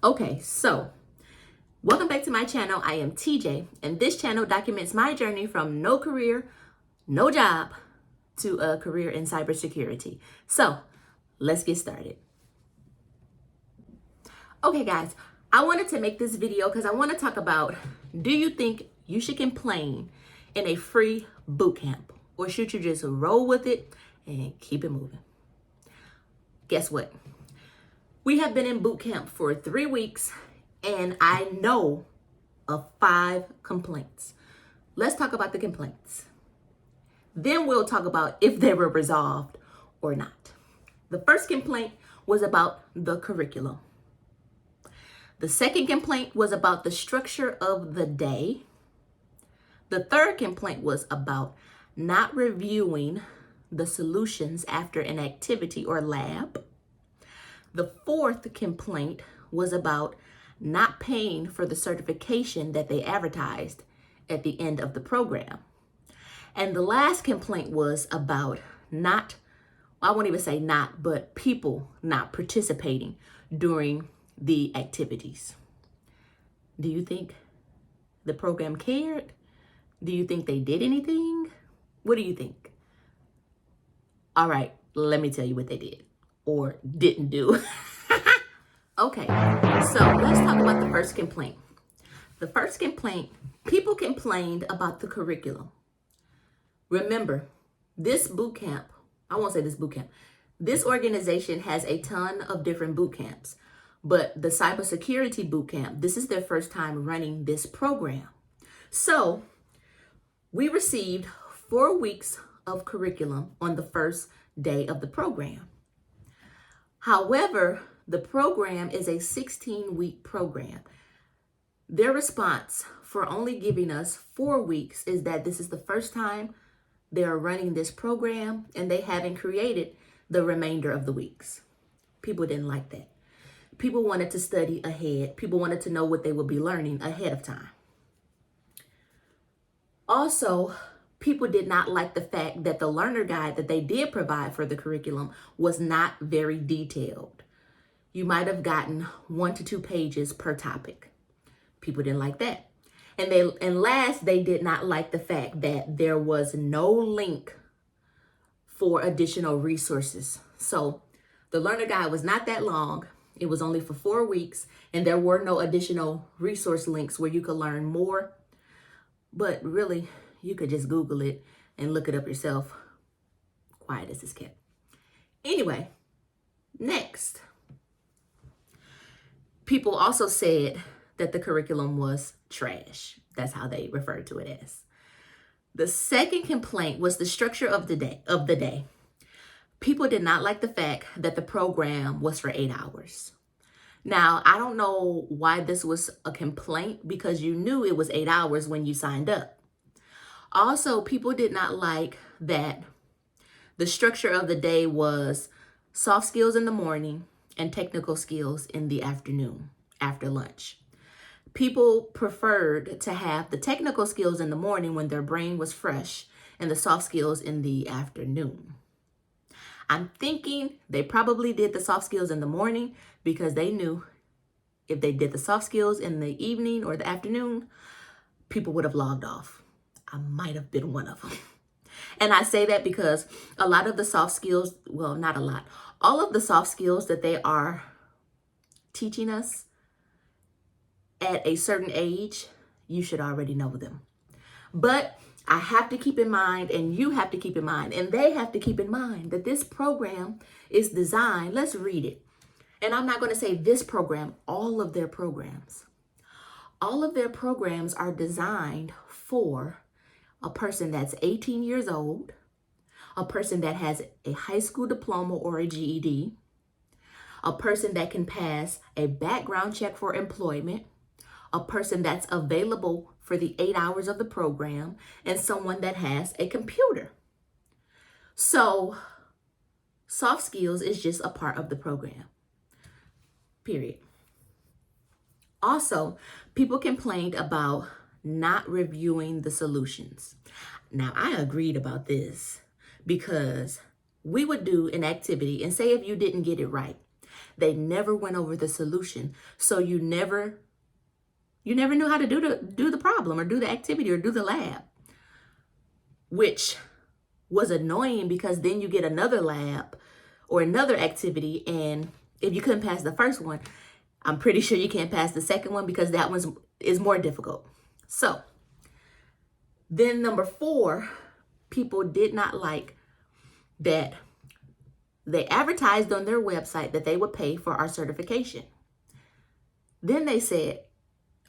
Okay, so welcome back to my channel. I am TJ, and this channel documents my journey from no career, no job, to a career in cybersecurity. So let's get started. Okay, guys, I wanted to make this video because I want to talk about, do you think you should complain in a free boot camp, or should you just roll with it and keep it moving? Guess what? We have been in boot camp for 3 weeks, and I know of 5 complaints. Let's talk about the complaints. Then we'll talk about if they were resolved or not. The first complaint was about the curriculum. The second complaint was about the structure of the day. The third complaint was about not reviewing the solutions after an activity or lab. The fourth complaint was about not paying for the certification that they advertised at the end of the program. And the last complaint was about I won't even say not, but people not participating during the activities. Do you think the program cared? Do you think they did anything? What do you think? All right, let me tell you what they did or didn't do. Okay, so let's talk about the first complaint. The first complaint, people complained about the curriculum. Remember, this organization has a ton of different boot camps, but the cybersecurity boot camp, this is their first time running this program. So we received 4 weeks of curriculum on the first day of the program. However, the program is a 16-week program. Their response for only giving us 4 weeks is that this is the first time they are running this program and they haven't created the remainder of the weeks. People didn't like that. People wanted to study ahead. People wanted to know what they would be learning ahead of time. Also, people did not like the fact that the learner guide that they did provide for the curriculum was not very detailed. You might have gotten 1 to 2 pages per topic. People didn't like that. And last, they did not like the fact that there was no link for additional resources. So the learner guide was not that long. It was only for 4 weeks, and there were no additional resource links where you could learn more. But really, you could just Google it and look it up yourself. Quiet as it's kept. Anyway, next. People also said that the curriculum was trash. That's how they referred to it as. The second complaint was the structure of the day. People did not like the fact that the program was for 8 hours. Now, I don't know why this was a complaint, because you knew it was 8 hours when you signed up. Also, people did not like that the structure of the day was soft skills in the morning and technical skills in the afternoon after lunch. People preferred to have the technical skills in the morning when their brain was fresh and the soft skills in the afternoon. I'm thinking they probably did the soft skills in the morning because they knew if they did the soft skills in the evening or the afternoon, people would have logged off. I might have been one of them. And I say that because a lot of the soft skills, well, not a lot, all of the soft skills that they are teaching us at a certain age, you should already know them. But I have to keep in mind, and you have to keep in mind, and they have to keep in mind that this program is designed, let's read it. And I'm not going to say this program, all of their programs. All of their programs are designed for a person that's 18 years old, a person that has a high school diploma or a GED, a person that can pass a background check for employment, a person that's available for the 8 hours of the program, and someone that has a computer. So soft skills is just a part of the program, period. Also, people complained about not reviewing the solutions. Now, I agreed about this because we would do an activity, and say if you didn't get it right, They never went over the solution. So you never knew how to do the problem or do the activity or do the lab, which was annoying because then you get another lab or another activity, and if you couldn't pass the first one, I'm pretty sure you can't pass the second one because that one is more difficult. So then number 4, people did not like that they advertised on their website that they would pay for our certification. Then they said,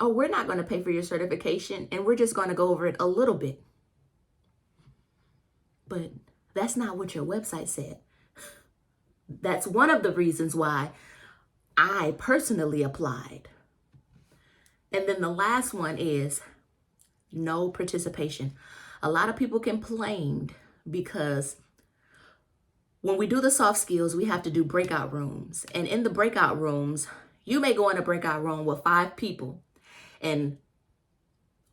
oh, we're not going to pay for your certification and we're just going to go over it a little bit. But that's not what your website said. That's one of the reasons why I personally applied. And then the last one is no participation. A lot of people complained because when we do the soft skills, we have to do breakout rooms. And in the breakout rooms, you may go in a breakout room with 5 people, and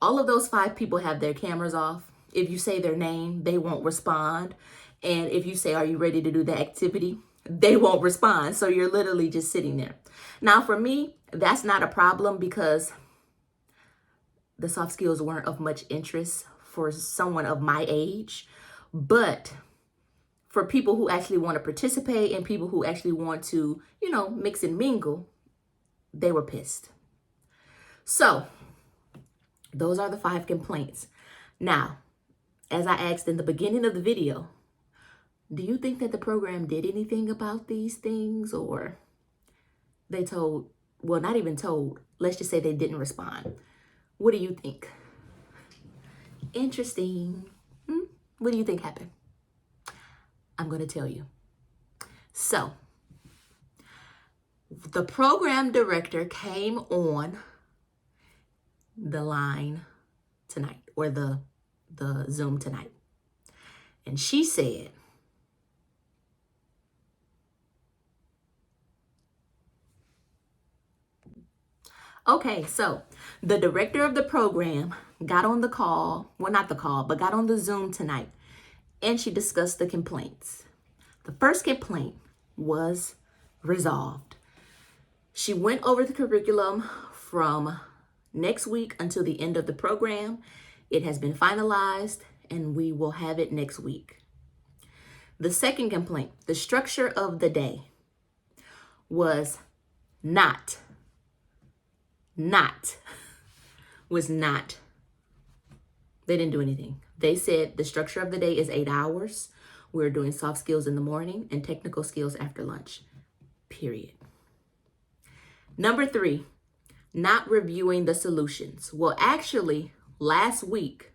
all of those 5 people have their cameras off. If you say their name, they won't respond. And if you say, are you ready to do the activity? They won't respond. So you're literally just sitting there. Now, for me, that's not a problem because the soft skills weren't of much interest for someone of my age. But for people who actually want to participate and people who actually want to, mix and mingle, they were pissed. So those are the 5 complaints. Now, as I asked in the beginning of the video, do you think that the program did anything about these things, or they told, well, not even told, let's just say they didn't respond? What do you think? Interesting. What do you think happened? I'm going to tell you. So, the program director came on the line tonight, or the Zoom tonight. And she said, okay, so the director of the program got on the call, well, not the call, but got on the Zoom tonight, and she discussed the complaints. The first complaint was resolved. She went over the curriculum from next week until the end of the program. It has been finalized, and we will have it next week. The second complaint, the structure of the day was not. They didn't do anything. They said the structure of the day is 8 hours. We're doing soft skills in the morning and technical skills after lunch, period. Number 3, not reviewing the solutions. Well, actually, last week,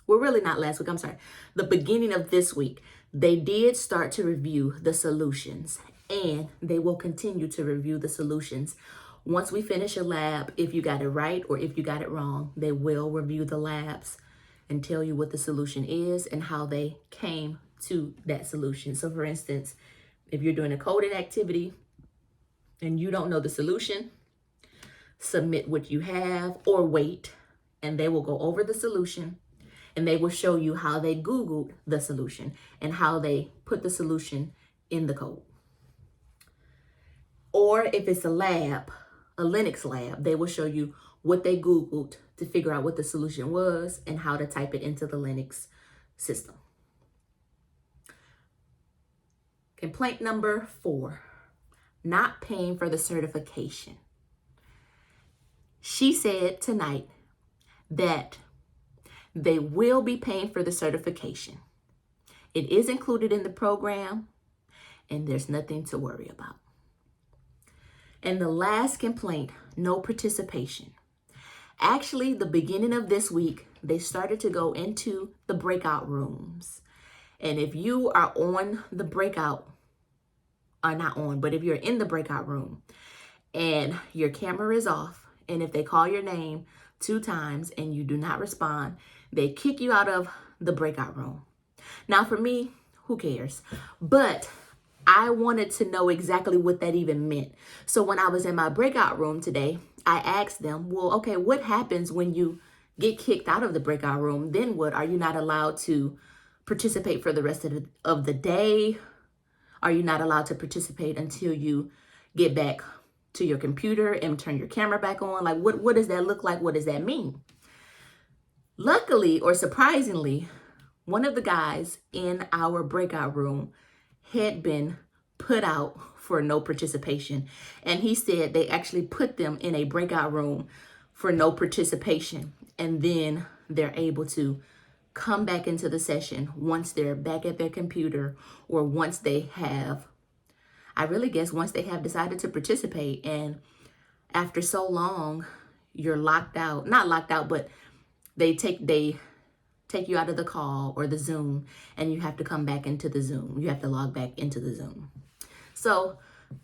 the beginning of this week, they did start to review the solutions, and they will continue to review the solutions. Once we finish a lab, if you got it right or if you got it wrong, they will review the labs and tell you what the solution is and how they came to that solution. So for instance, if you're doing a coded activity and you don't know the solution, submit what you have or wait, and they will go over the solution and they will show you how they Googled the solution and how they put the solution in the code. Or if it's a lab, a Linux lab, they will show you what they Googled to figure out what the solution was and how to type it into the Linux system. Complaint number 4, not paying for the certification. She said tonight that they will be paying for the certification. It is included in the program, and there's nothing to worry about. And the last complaint, no participation. Actually, the beginning of this week, they started to go into the breakout rooms. And if you are on the breakout, or not on, but if you're in the breakout room and your camera is off, and if they call your name 2 times and you do not respond, they kick you out of the breakout room. Now, for me, who cares? But I wanted to know exactly what that even meant. So when I was in my breakout room today, I asked them, well, okay, what happens when you get kicked out of the breakout room? Then what? Are you not allowed to participate for the rest of the day? Are you not allowed to participate until you get back to your computer and turn your camera back on? Like, what does that look like? What does that mean? Luckily or surprisingly, one of the guys in our breakout room had been put out for no participation. And he said they actually put them in a breakout room for no participation. And then they're able to come back into the session once they're back at their computer, or once they have, I really guess, once they have decided to participate. And after so long, you're locked out, not locked out, but they take you out of the call or the Zoom, and you have to come back into the Zoom. You have to log back into the Zoom. So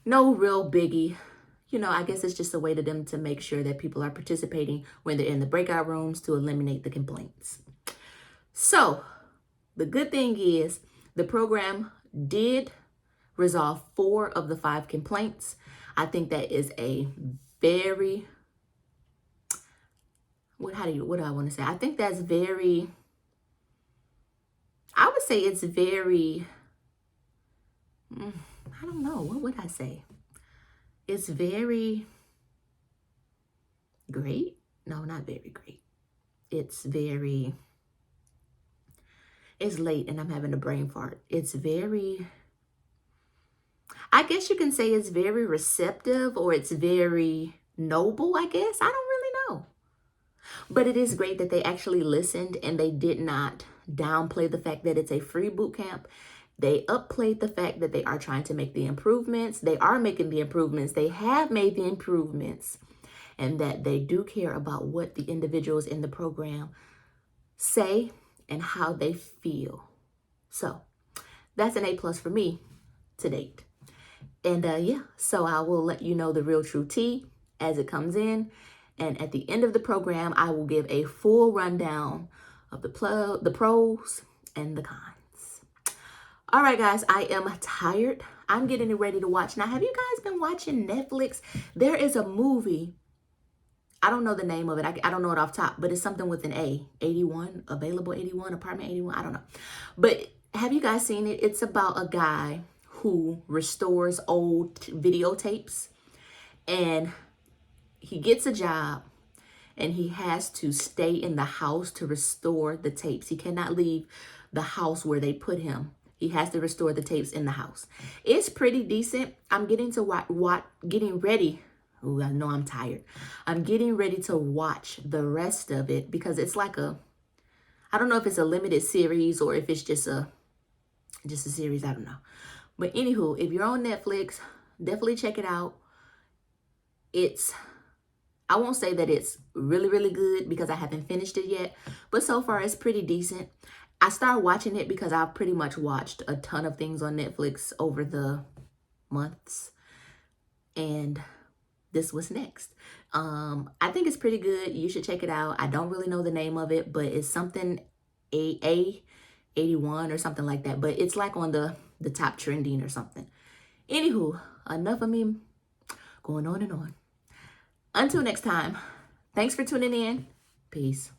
no real biggie. I guess it's just a way to them to make sure that people are participating when they're in the breakout rooms to eliminate the complaints. So the good thing is the program did resolve 4 of the 5 complaints. I think that is a very, what do I want to say? I think that's very, I would say it's very, I don't know, what would I say? It's very great. No, not very great. It's late and I'm having a brain fart. It's very, I guess you can say it's very receptive, or it's very noble, I guess. I don't really know. But it is great that they actually listened and they did not downplay the fact that it's a free boot camp. They upplayed the fact that they are trying to make the improvements. They are making the improvements. They have made the improvements, and that they do care about what the individuals in the program say and how they feel. So that's an A+ for me to date. And so I will let you know the real true tea as it comes in. And at the end of the program, I will give a full rundown of the pros and the cons. All right, guys, I am tired. I'm getting ready to watch. Now, have you guys been watching Netflix? There is a movie. I don't know the name of it. I don't know it off top, but it's something with an A. 81, Available 81, Apartment 81. I don't know. But have you guys seen it? It's about a guy who restores old videotapes, and he gets a job and he has to stay in the house to restore the tapes. He cannot leave the house where they put him. He has to restore the tapes in the house. It's pretty decent. I'm getting ready. Oh, I know I'm tired. I'm getting ready to watch the rest of it because it's like I don't know if it's a limited series or if it's just a series. I don't know. But anywho, if you're on Netflix, definitely check it out. I won't say that it's really, really good because I haven't finished it yet, but so far it's pretty decent. I started watching it because I've pretty much watched a ton of things on Netflix over the months, and this was next. I think it's pretty good. You should check it out. I don't really know the name of it, but it's something A81 or something like that, but it's like on the top trending or something. Anywho, enough of me going on and on. Until next time, thanks for tuning in. Peace.